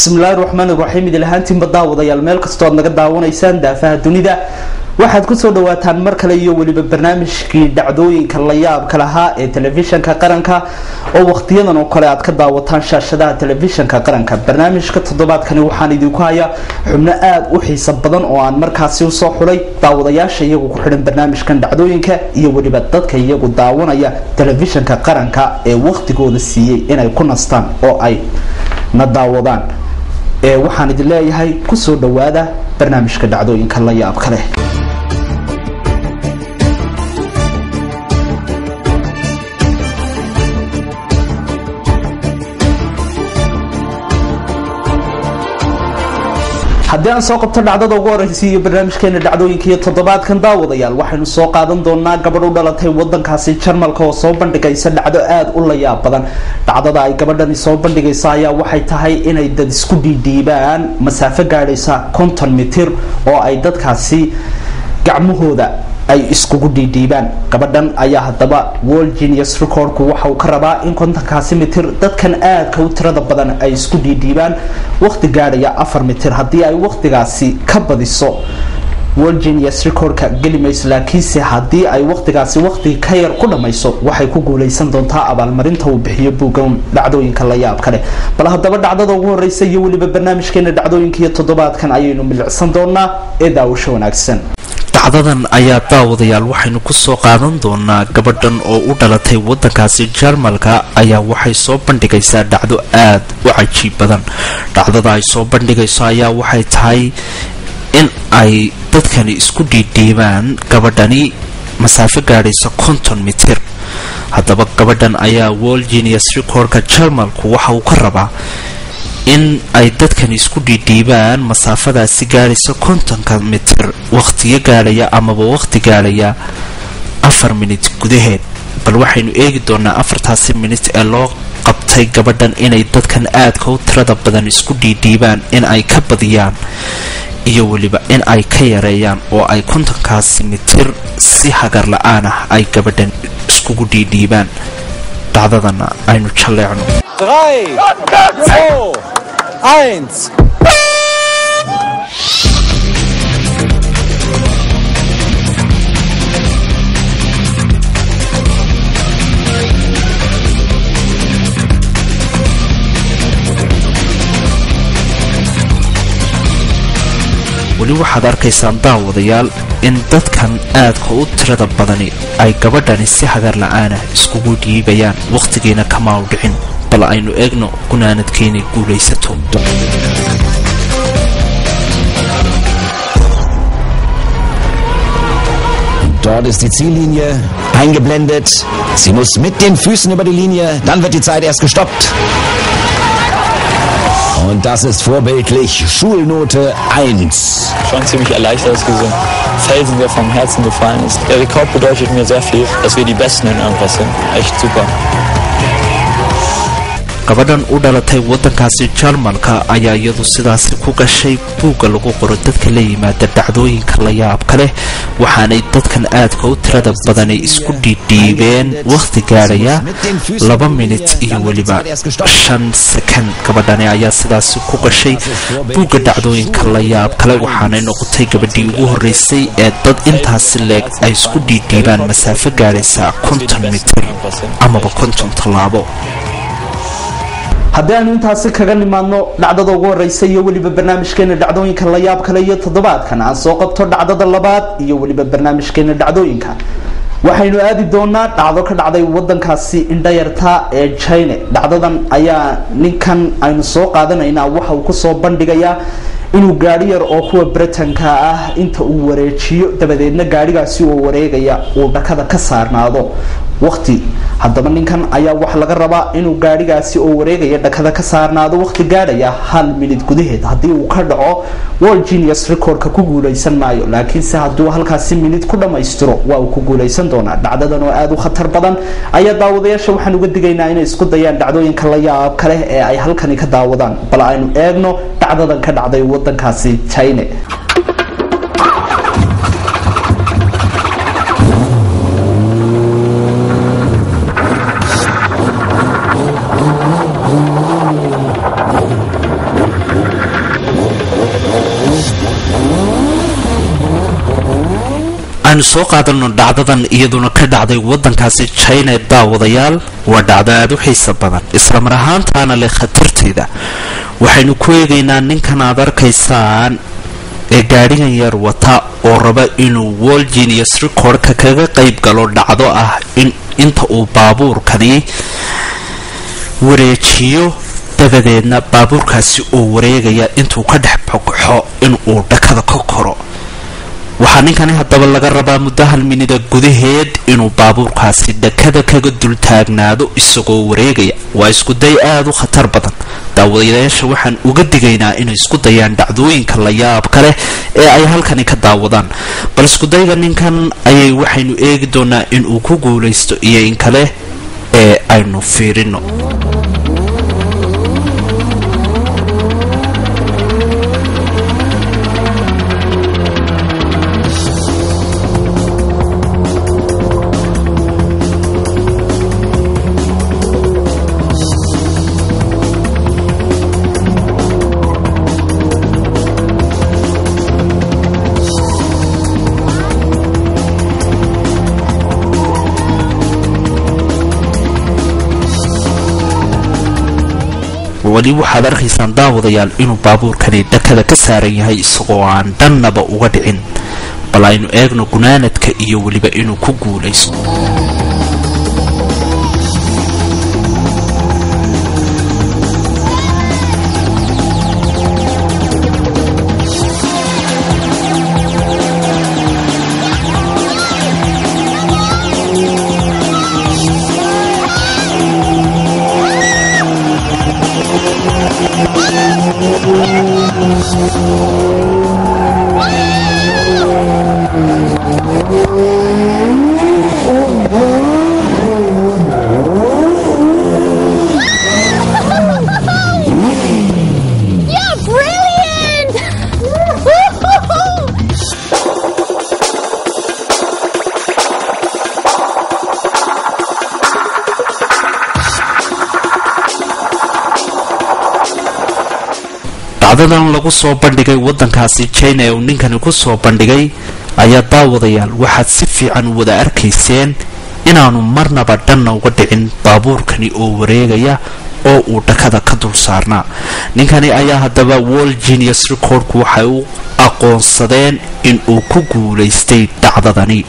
bismillaahi raxmaani raxiim idilhaantiin baddaawadayaal meel kastoo aad naga daawanaysaan daafaha dunida waxaad ku soo dhawaataan mar kale iyo waliba barnaamijkii dhacdooyinka la yaabka lahaa ee telefishanka qaranka oo waqtiyadan oo kale aad ka daawataan shaashadaha telefishanka qaranka barnaamijka toddobaadkani waxaan idinku hayaa xubno aad u xiiso badan oo aan markaasi u soo xulay daawadayaasha iyagu ku xidhan barnaamijkan dhacdooyinka iyo waliba dadka iyagu daawanaya telefishanka qaranka ee waqtigooda siiyay inay ku nastaan oo ay na daawadaan waxaan idin leeyahay ku soo dhawaada barnaamijka dhacdooyinka la yaabka leh haddii aan soo qabto dhacdada ugu horreysay iyo barnaamijkeena dhacdooyinka iyo toddobaadkan daawadayaal waxaynu soo qaadan doonaa gabadh u dhalatay wadankaasi Jarmalka oo soo bandhigaysa dhacdo aad u la yaab badan dhacdada ay gabadhani soo bandhigaysa ayaa waxay tahay inay dad isku dhiidhiibaan masaafo gaadhaysa 50 mitir oo ay dadkaasi gacmahooda ay iskugu dhiidhiibaan gabadhan ayaa hadaba World Genius Recordku waxa uu ka rabaa in 50 mitir dadkan aad ka tirada badan ay isku dhiidhiibaan waqti gaadhaya 4 mitir haddii ay waqtigaasi ka badiso World Genius Recordka gelimayso laakiinse haddii ay waqtigaasi waqti ka yar ku dhamayso waxay ku guuleysan doontaa abaalmarinta uu bixiyo buugan dhacdooyinka la yaab kale bal hadaba dhacdada ugu horreysay iyo waliba barnaamijkeena dhacdooyinka iyo toddobaadkan ayaynu milicsan doonaa ee daawasho wanaagsan dhacdadan ayaa daawadayaal waxaynu ku soo qaadan doonaa gabadhan oo u dhalatay wadankaasi Jarmalka ayaa waxay soo bandhigaysaa dhacdo aad u cajiib badan dhacdada ay soo bandhigayso ayaa waxay tahay in ay dadkani isku dhiidhiibaan gabadhani masaafo gaadhaysa 50 mitir haddaba gabadhan ayaa World Genius Recordka Jarmalku waxa uu ka rabaa in ay dadkan isku dhiidhiibaan masaafadaasi gaadhaysa 50 mitir waqtiga gaadhaya amaba waqti gaadhaya 4 minute gudaheed bal waxaynu eegi doonaa 4 minute ee loo qabtay gabadhan inay dadkan aadka u tirada badan isku dhiidhiibaan in ay ka badiyaan iyo waliba in ay ka yareeyaan oo ay 50 mitir si hagar la'aan ah ay gabadhan iskugu dhiidhiibaan dhacdadana aynu jaleecno 3 2 1 wali waxaad arkaysaan daawadayaal in dadkan aadka u tirada badani ay gabadhani si hagar la'aan ah iskugu dhiibayaan waqtigeena kama u dhicin bal aynu eegno gunaanadkeena guulaysato Dort ist die Ziellinie eingeblendet. Sie muss mit den Füßen über die Linie, dann wird die Zeit erst gestoppt. Und das ist vorbildlich. Schulnote 1. Schon ziemlich erleichtert ausgesehen. Felsen, der vom Herzen gefallen ist. Der Rekord bedeutet mir sehr viel, dass wir die Besten in irgendwas sind. Echt super. gabadhan u dhalatay wadankaasi Jarmalka ayaa iyadu sidaasi ku gashay buuga lagu qoro dadka la yimaada dhacdooyinka la yaabka leh waxaanay dadkan aadka u tirada badan isku dhiidhiibeen waqti gaadhaya 2 minute iyo waliba 5 second gabadhani ayaa sidaasi ku gashay buuga dhacdooyinka la yaabka leh waxaanay noqotay gabadhii ugu horeysay ee dad intaas leeg ay isku dhiidhiibaan masaafo gaadhaysa 50 mitir amaba 50 talaabo haddii aanu intaasi kaga nimaadno dhacdada ugu horreysay iyo waliba barnaamijkeena dhacdooyinka la yaab kale iyo toddobaadkan aan soo qabto dhacdada labaad iyo waliba barnaamijkeena dhacdooyinka waxaynu aadi doonaa dhacdo ka dhacday wadankaasi indhayarta ee China dhacdadan ayaa ninkan aynu soo qaadanaynaa waxa uu ku soo bandhigayaa inuu gaari yar oo kuwa Britanka ah inta uu wareejiyo dabadeedna gaarigaasi oo wareegaya uu dhakada ka saarnaado waqti haddaba ninkan ayaa wax laga rabaa inuu gaarigaasi oo wareegaya dhakada ka saarnaado waqti gaadhaya 1 minute gudaheed haddii uu ka dhaco World Genius Recordka ku guuleysan maayo laakiinse hadduu halkaasi minute ku dhamaystiro waa uu ku guuleysan doonaa dhacdadan oo aad u khatar badan ayaa daawadayaasha waxaan uga digaynaa inay isku dayaan dhacdooyinka la yaab kale ee ay halkani ka daawadaan bal aynu eegno dhacdadan ka dhacday wadankaasi China aynu soo qaadano dhacdadan iyaduna ka dhacday wadankaasi China daawadayaal waa dhacdo aad u xiiso badan isla mar ahaantaana leh khatarteeda waxaynu ku eegaynaa ninkan aad arkaysaan ee gaadhigan yar wata oo raba inuu World Guinness Record ka kaga qayb galo dhacdo ah inta uu baabuurkani wareejiyo dabadeedna baabuurkaasi oo wareegaya intuu ka dhex baxo inuu dhakada ka koro waxaa ninkani haddaba laga rabaa muddo hal minida gudaheed inuu baabuurkaasi dhakada kaga dul taagnaado isagoo wareegaya waa isku day aad u khatar badan daawadayaasha waxaan uga digaynaa inay isku dayaan dhacdooyinka la yaab kale ee ay halkani ka daawadaan bal isku dayga ninkan ayay waxaynu eegi doonaa inuu ku guuleysto iyo in kale ee aynu fiirino wali waxaad arkaysaan daawadayaal inuu baabuurkani dhakada ka saaran yahay isagoo aan dhannaba uga dhicin bal aynu eegno gunaanadka iyo weliba inuu ku guulaysto dhacdadan lagu soo bandhigay wadankaasi China oo ninkani ku soo bandhigay ayaa daawadayaal waxaad si fiican wada arkayseen inaanu marnaba dhanna uga dhicin baabuurkani oo wareegaya oo uu dhakada ka dul saarnaa ninkani ayaa haddaba World Guinness Record waxay u aqoonsadeen in uu ku guuleystay dhacdadani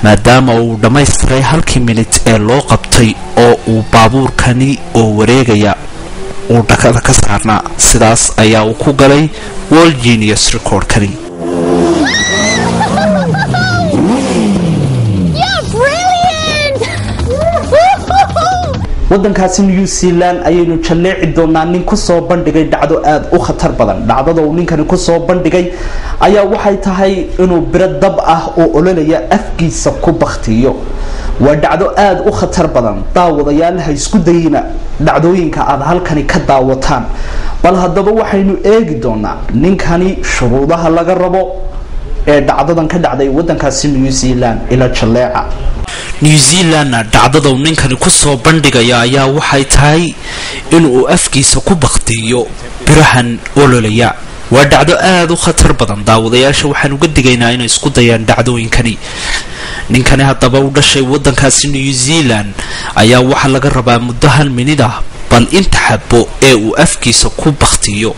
maadaama uu dhammaystiray halkii minute ee loo qabtay oo uu baabuurkani oo wareegaya uu dhakada ka saarnaa sidaas ayaa uu ku galay World Guinness Record kani wadankaasi New Zealand ayaynu jaleeci doonaa nin ku soo bandhigay dhacdo aad u khatar badan dhacdada uu ninkani ku soo bandhigay ayaa waxay tahay inuu biro dab ah oo ololaya afkiisa ku bakhtiyo waa dhacdo aad u khatar badan daawadayaal ha isku dayina dhacdooyinka aad halkani ka daawataan bal haddaba waxaynu eegi doonaa ninkani shuruudaha laga rabo ee dhacdadan ka dhacday wadankaasi New Zealand ila jaleeca New Zealand dhacdada uu ninkani ku soo bandhigaya ayaa waxay tahay inuu afkiisa ku bakhtiyo birahan ololaya waa dhacdo aad u khatar badan daawadayaasha waxaan uga digaynaa inay isku dayaan dhacdooyinkani ninkani haddaba u dhashay wadankaasi New Zealand ayaa waxa laga rabaa muddo hal minid ah bal inta xabo ee uu afkiisa ku bakhtiyo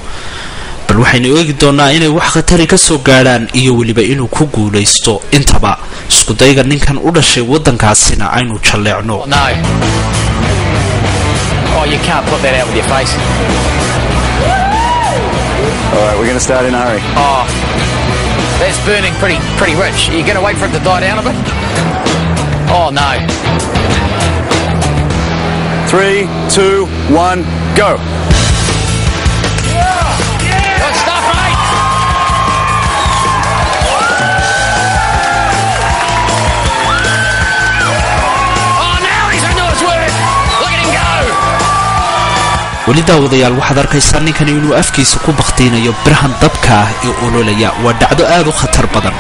bal waxaynu eegi doonaa inay wax khatari ka soo gaaraan iyo waliba inuu ku guuleysto intaba isku dayga ninkan u dhashay wadankaasina aynu jaleecno No. Oh, you can't put that out with your face. All right, we're going to start in a hurry. Oh, that's burning pretty rich. Are you going to wait for it to die down a bit? Oh, no. 3, 2, 1, go. Good stuff, mate. Oh, now he's into his work. Look at him go. weli daawadayaal waxaad arkaysaa ninkani inuu afkiisa ku bakhtiinayo birahan dabka ah ee ololaya waa dhacdo aad u khatar badan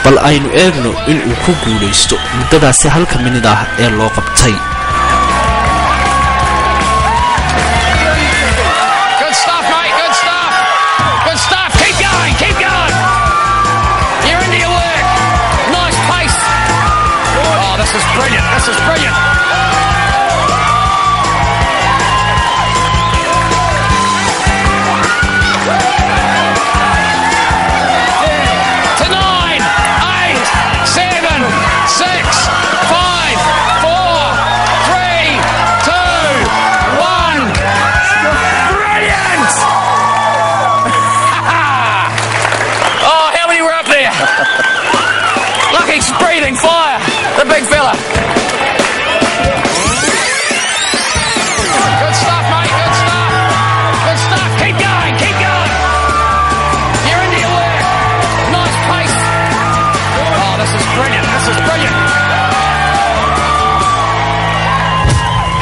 bal aynu eegno inuu ku guuleysto muddadaasi halka minid ah ee loo qabtay Good stuff, mate. Good stuff. Good stuff. Keep going. Keep going. You're into your work. this is brilliant. To 9, 8, 7, 6, 5, 4, 3, 2, 1. Brilliant! Oh, how many were up there? Look, he's breathing fire, the big fella. Good stuff, mate, good stuff. Good stuff, keep going, keep going. You're into your work. Nice pace. Oh, this is brilliant, this is brilliant.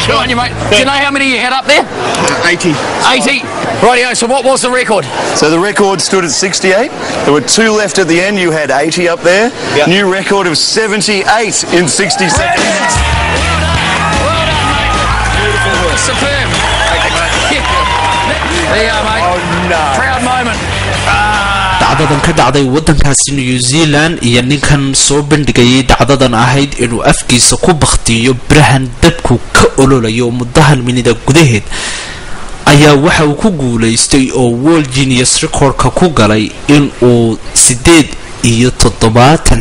Good on you, mate. Do you know how many you had up there? 80. 80. Rightio, so what was the record? So the record stood at 68. There were 2 left at the end. You had 80 up there. Yep. New record of 78 in 60 seconds. Well done, mate. Superb. There you are, mate. Oh, no. Proud moment. dhacdadan ka dhacday wadankaasi New Zealand iyo ninkan soo bandhigayay dhacdadan ahayd inuu afkiisa ku bakhtiyo birahan dabku ka ololayo muddo hal minida gudaheed ayaa waxa uu ku guuleystay oo World Guinness Record-ka ku galay in uu 78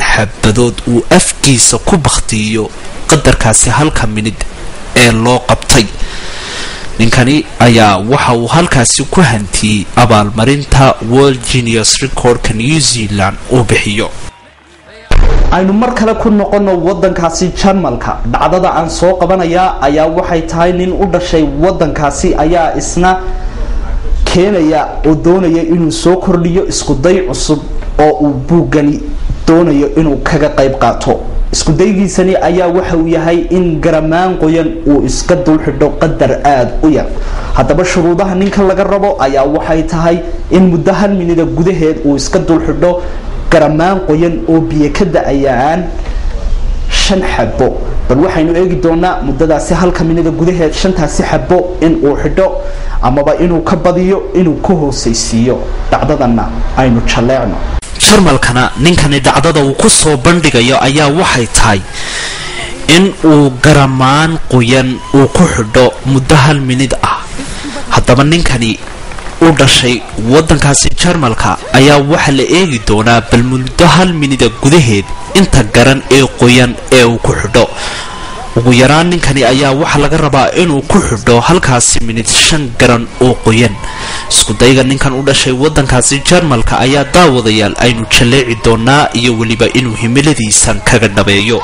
xabadood uu afkiisa ku bakhtiyo qadarkaasi halka minid ee loo qabtay ninkani ayaa waxa uu halkaasi ku hantiyay abaalmarinta World Guinness Record-ka New Zealand uu bixiyo aynu mar kale ku noqono wadankaasi Jarmalka dhacdada aan soo qabanaya ayaa waxay tahay nin u dhashay wadankaasi ayaa isna keenaya oo doonaya inuu soo kordhiyo isku day cusub oo uu buugani doonayo inuu kaga qayb qaato isku daygiisani ayaa waxa uu yahay in garamaan qoyan uu iska dul xidho qadar aad u yar haddaba shuruudaha ninka laga rabo ayaa waxay tahay in muddo hal minida gudaheed uu iska dul xidho garamaan qoyan oo biyo ka da'ayaan 5 xabo bal waxaynu eegi doonaa muddadaasi halka minida gudaheed 5taasi xabo in uu xidho amaba inuu ka badiyo inuu ku hoosaysiiyo dhacdadana aynu jaleecno Jarmalkana ninkani dhacdada uu ku soo bandhigayo ayaa waxay tahay in uu garamaan qoyan uu ku xidho muddo hal minid ah haddaba ninkani u dhashay wadankaasi Jarmalka ayaa waxa la eegi doonaa bal muddo hal minida gudaheed inta garan ee qoyan ee uu ku xidho ugu yaraan ninkani ayaa waxa laga rabaa inuu ku xidho halkaasi minid 5 garan oo qoyan isku dayga ninkan u dhashay wadankaasi Jarmalka ayaa daawadayaal aynu jaleeci doonaa iyo waliba inuu himiladiisan kaga dhabeeyo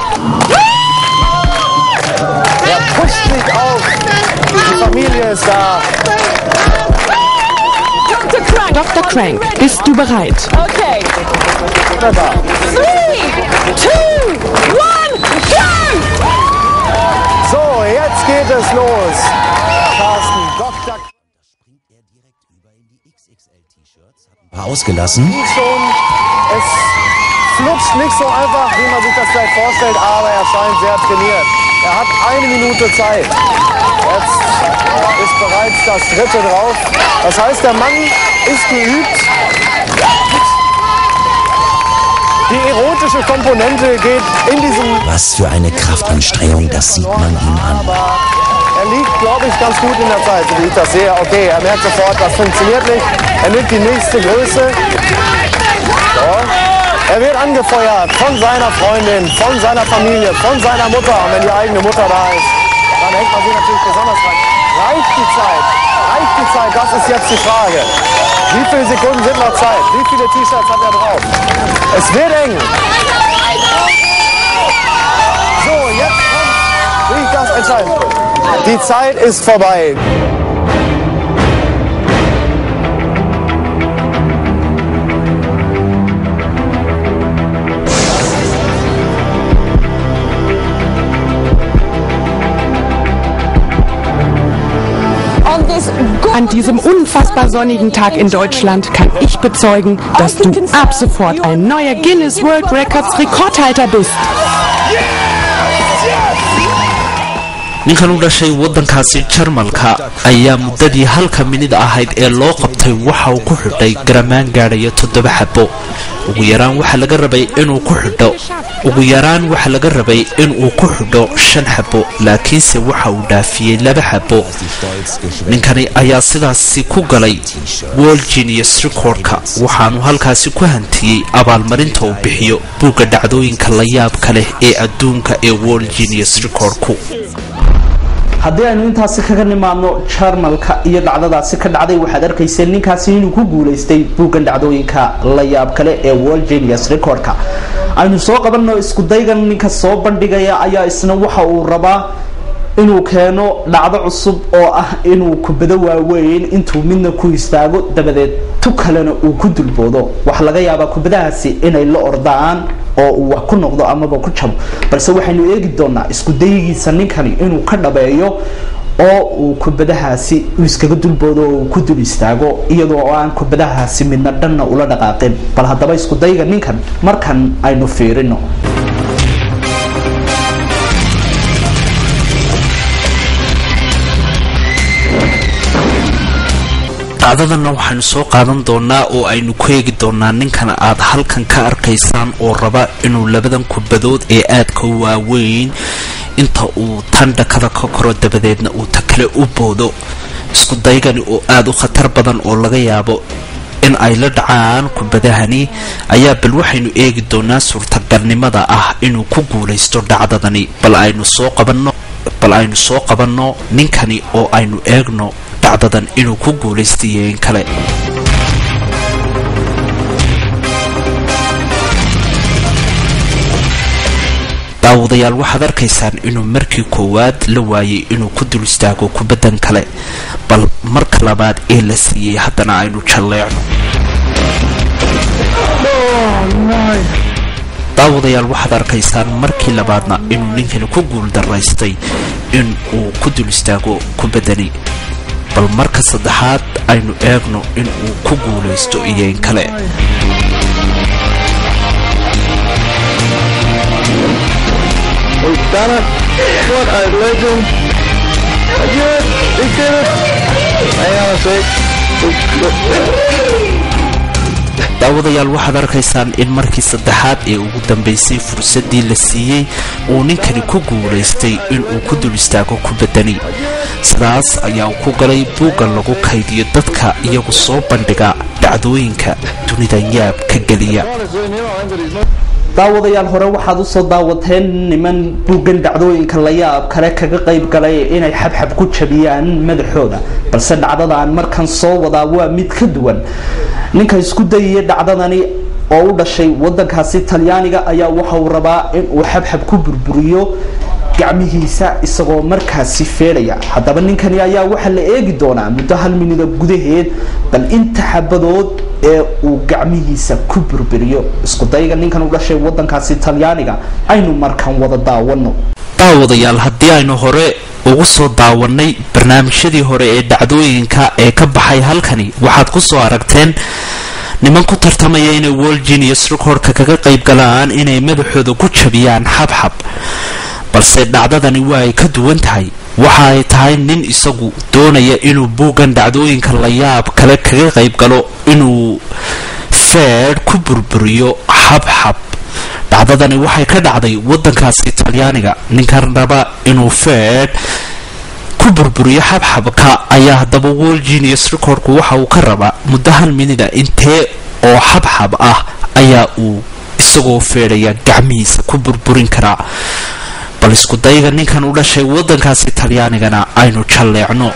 Dr. Crank, bist du bereit? Okay. 3, 2, 1, go! So, jetzt geht es los. Carsten, Dr. Ausgelassen. Schon, es flutscht nicht so einfach, wie man sich das vielleicht vorstellt, aber er scheint sehr trainiert. Er hat 1 Minute Zeit. Jetzt ist bereits das 3. drauf. Das heißt, der Mann ist geübt. Die erotische Komponente geht in diesem... Was für eine Kraftanstrengung, das sieht man ihm an. Aber er liegt, glaube ich, ganz gut in der Zeit, so wie ich das sehe. Okay, er merkt sofort, das funktioniert nicht. Er nimmt die nächste Größe. So. Er wird angefeuert von seiner Freundin, von seiner Familie, von seiner Mutter. Und wenn die eigene Mutter da ist, dann hängt man sich natürlich besonders dran. Reicht die Zeit? Reicht die Zeit? Das ist jetzt die Frage. Wie viele Sekunden sind noch Zeit? Wie viele T-Shirts hat er drauf? Es wird eng. So, jetzt kommt, wie ich das entscheiden will. Die Zeit ist vorbei. An diesem unfassbar sonnigen Tag in Deutschland kann ich bezeugen, dass du ab sofort ein neuer Guinness World Records Rekordhalter bist. ninkan u dhashay wadankaasi Jarmalka ayaa muddadii halka minid ahayd ee loo qabtay waxa uu ku xidhay garamaan gaadhaya 7 xabo ugu yaraan waxa laga rabay inuu ku xidho 5 xabo laakiinse waxa uu dhaafiyay 2 xabo ninkani ayaa sidaasi ku galay World Guinness Record-ka waxaanu halkaasi ku hantiyay abaalmarinta uu bixiyo buugga dhacdooyinka la yaabka leh ee adduunka ee World Guinness Record-ku haddii aynu intaasi kaga nimaadno Jarmalka iyo dhacdadaasi ka dhacday waxaad arkaysay ninkaasi inuu ku guuleystay buuggan dhacdooyinka la yaab kale ee World Guinness Record-ka aynu soo qabanno isku daygan ninka soo bandhigaya ayaa isna waxa uu rabaa inuu keeno dhacdo cusub oo ah inuu kubada waaweyn intuu midna ku istaago dabadeed tu kalena uu ku dulboodo wax laga yaabaa kubadahaasi inay la ordaan oo uu wax ku noqdo amaba ku jabo balse waxaynu eegi doonaa isku dayigiisa ninkani inuu ka dhabeeyo oo uu kubadahaasi iskaga dulboodo oo ku dul istaago iyadoo aan kubadahaasi midna dhanna ula dhaqaaqin bal haddaba isku dayga ninkan markan aynu fiirino dhacdadana waxaanu soo qaadan doonaa oo aynu ku eegi doonaa ninkana aad halkan ka arkaysaan oo raba inuu labadan kubadood ee aadka waaweyn inta uu tan dhakada ka koro dabadeedna uu ta kale u boodo isku daygani oo aad u khatar badan oo laga yaabo in ay la dhacaan kubadahani ayaa bal waxaynu eegi doonaa suurtagalnimada ah inuu ku guulaysto dhacdadani bal aynu soo qabanno ninkani oo aynu eegno dhacdadan inuu ku guuleystay kale daawadayaal waxaad arkaysaan inuu markii koowaad la waayay inuu ku dul istaago kubadan kale bal marka labaad ee la siiyay haddana aynu jalleecno daawadayaal waxaad arkaysaan markii labaadna inuu ninkani ku guul daraystay in uu ku dul istaago kubadani bal marka saddexaad aynu eegno in uu ku guulaysto iyeen kale daawadayaal waxaad arkaysaan in markii saddexaad ee ugu dambaysay fursadii la siiyey uu ninkani ku guulaystay inuu ku dul istaago kubadani sidaas ayaa uu ku galay buugga lagu kaydiyo dadka iyagu soo bandhiga dhacdooyinka dunida yaab ka geliya daawadayaal hore waxaad u soo daawateen niman buuggan dhacdooyinka la yaab kale kaga qayb galay inay xabxab ku jabiyaan madaxooda balse dhacdadaan markan soo wadaa waa mid ka duwan ninka isku dayay dhacdadani oo u dhashay wadankaasi Talyaaniga ayaa waxa uu rabaa in uu xabxab ku burburiyo gacmihiisa isagoo markaasi feelaya haddaba ninkani ayaa waxa la eegi doonaa muddo 1 minute gudaheed bal inta xabadood ee uu gacmihiisa ku burburiyo isku dayga ninkan u dhashay wadankaasi Talyaaniga aynu markan wada daawano daawadayaal haddii aynu hore ugu soo daawanay barnaamijyadii hore ee dhacdooyinka ee ka baxay halkani waxaad ku soo aragteen niman ku tartamaya inay World Guinness Record-ka kaga qayb galaan inay madaxooda ku jabiyaan xabxab balse dhacdadani waa ay ka duwan tahay waxa ay tahay nin isagu doonaya inuu buuggan dhacdooyinka la yaab kale kaga qayb galo inuu feer ku burburiyo xabxab dhacdadani waxay ka dhacday wadankaasi Talyaaniga ninkan raba inuu feer ku burburiyo xabxabka ayaa haddaba World Guinness Record-ku waxa uu ka rabaa muddo 1 minute intee oo xabxab ah ayaa uu isagoo feeraya gacmihiisa ku burburin karaa bal isku dayga ninkan u dhashay wadankaasi Talyaanigana aynu jalleecno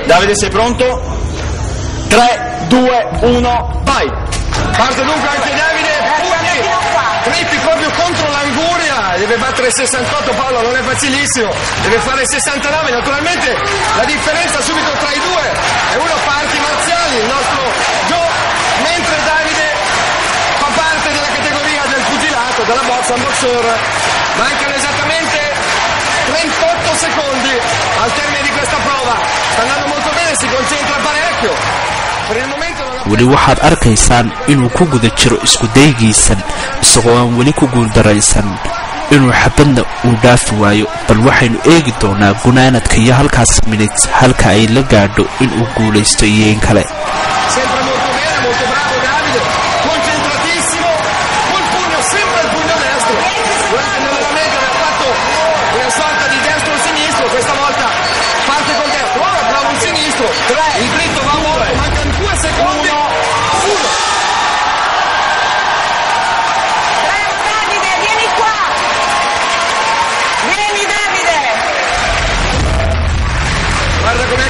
Davide, sei pronto? 3, 2, 1, vai! Parte dunque anche Davide, Trippi proprio contro l'anguria, deve battere 68 Paolo, non è facilissimo, deve fare 69, naturalmente la differenza subito tra i due è uno fa arti marziali, il nostro Joe, mentre Davide fa parte della categoria del pugilato, della boxa, un boxer, mancano esattamente 38 secondi al termine di questa prova, sta andando molto bene, si weli waxaad arkaysaan inuu ku guda jiro isku daygiisan isagoo aan weli ku guuldaraysan inuu xabadna uu dhaafi waayo bal waxaynu eegi doonaa gunaanadka iyo halkaas minit halka ay la gaadho inuu guulaysto iyo in kale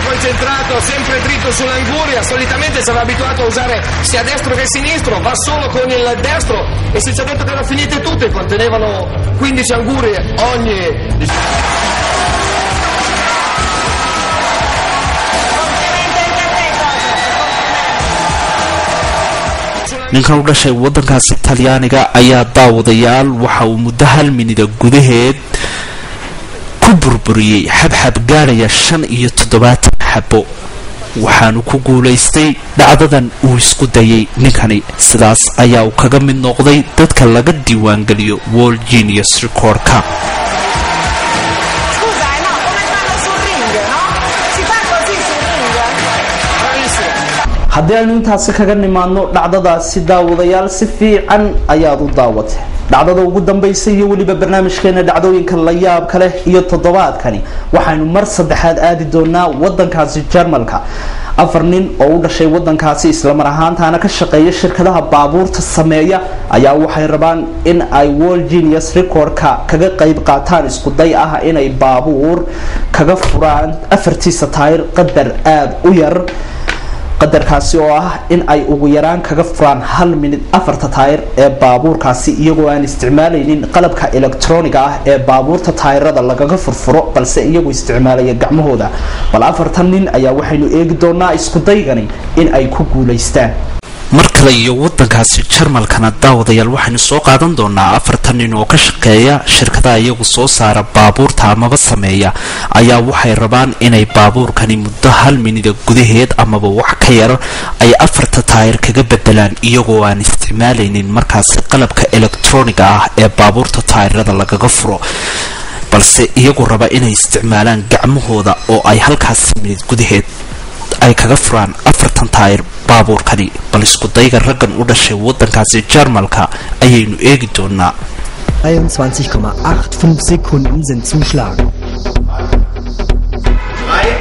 Concentrato, sempre dritto sull'Anguria, solitamente si aveva abituato a usare sia destro che sinistro, va solo con il destro e si ci ha detto che erano finite tutte, contenevano 15 Angurie ogni... ninkan u dhashay waddankaasi talyaaniga ayaa daawadayaal waxa uu muddo 1 minida gudaheed ku burburiyay xabxab gaaraya 75 xabo waxaanu ku guulaystay dhacdadan uu isku dayay ninkani sidaas ayaa uu kaga mid noqday dadka laga diiwaan geliyo World Genius Record-ka haddii aynu intaasi kaga nimaadno dhacdadaasi daawadayaal si fiican ayaad u daawatay dhacdada ugu dambaysa iyo weliba barnaamijkeena dhacdooyinka la yaabka leh iyo toddobaadkani waxaynu mar saddexaad aadi doonaa waddankaasi Jarmalka 4 nin oo u dhashay waddankaasi isla mar ahaantaana ka shaqeeya shirkadaha baabuurta sameeya ayaa waxay rabaan in ay World Genius Record-ka kaga qayb qaataan isku day ah inay baabuur kaga furaan afartiisa taayir qadar aad u yar qadarkaasi oo ah in ay ugu yaraan kaga furaan 1 minute 4 taayir ee baabuurkaasi iyagoo aan isticmaalaynin qalabka elektrooniga ah ee baabuurta taayirada lagaga furfuro balse iyagu isticmaalaya gacmahooda bal 4 nin ayaa waxaynu eegi doonaa isku daygani in ay ku guuleystaan mar kale iyo waddankaasi Jarmalkana daawadayaal waxaynu soo qaadan doonaa 4 nin oo ka shaqeeya shirkadaha iyagu soo saara baabuurta amaba sameeya ayaa waxay rabaan inay baabuurkani muddo 1 minida gudaheed amaba wax ka yar ay 4 taayir kaga bedelaan iyagoo aan isticmaalaynin markaas qalabka elektrooniga ah ee baabuurta taayirada lagaga furo balse iyagu raba inay isticmaalaan gacmahooda oo ay halkaas minid gudaheed ay kaga furaan 4 taayir baabuurkani bal isku dayga raggan u dhashay waddankaasi Jarmalka ayaynu eegi doonaa 23,85 Sekunden sind zum Schlagen. 3,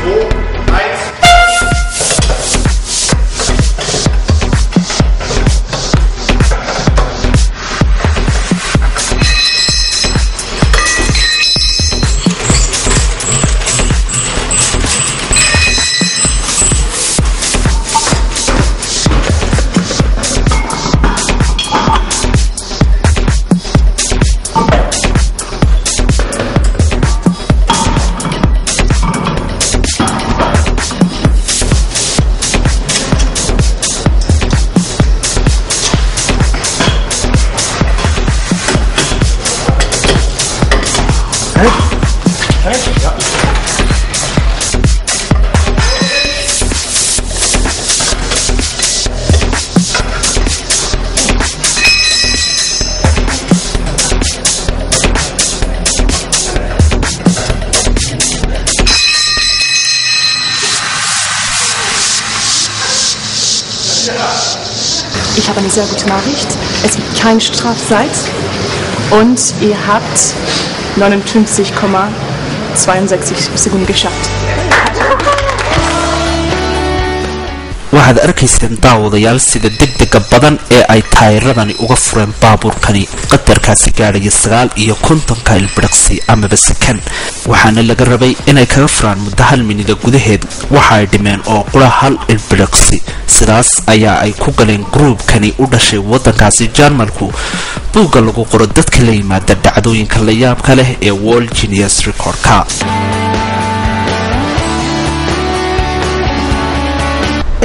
2, 1. Ich habe eine sehr gute Nachricht. Es gibt keinen Strafzeit und ihr habt 59,62 Sekunden geschafft. waxaad arkayseen daawadayaal sida degdega badan ee ay taayiradani uga fureen baabuurkani qadarkaasi gaadhaya 59 ilbiriqsi amaba sakan waxaana laga rabay inay kaga furaan muddo 1 minida gudaheed waxa ay dhimeen oo qura 1 ilbiriqsi sidaas ayaa ay ku galeen groupkani u dhashay waddankaasi Jarmalku buugga lagu qoro dadka la yimaada dhacdooyinka la yaabka leh ee World Genius Record-ka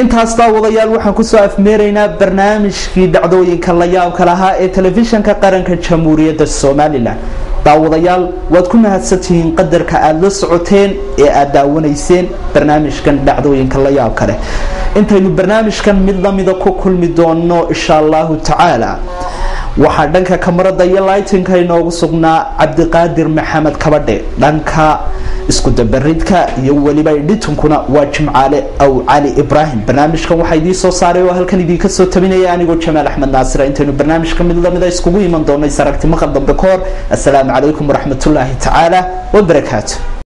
intaas daawadayaal waxaan ku soo afmeeraynaa barnaamijkii dhacdooyinka la yaabka lahaa ee telefishinka qaranka Jamhuuriyadda Soomaaliland daawadayaal waad ku mahadsantihiin qadarka aad la socoteen ee aad daawanayseen barnaamijkan dhacdooyinka la yaab kale intaynu barnaamijkan mid lamida ku kulmi doono insha Allahu tacaala waxaa dhanka kamarada iyo lightinka inoogu sugnaa Cabdiqaadir Maxamed Kabadhe dhanka isku dabaridka iyo waliba editunkuna waa Jimcaale aw Cali Ibrahim barnaamijkan waxa idin soo saaray oo halkan idin ka soo tabinaya anigoo Jamaal Axmed Naasir intaynu barnaamijkan mid lamida iskugu iman doono saragti maqal dambe koor assalaamu calaykum waraxmatullaahi tacaala wa barakaatuh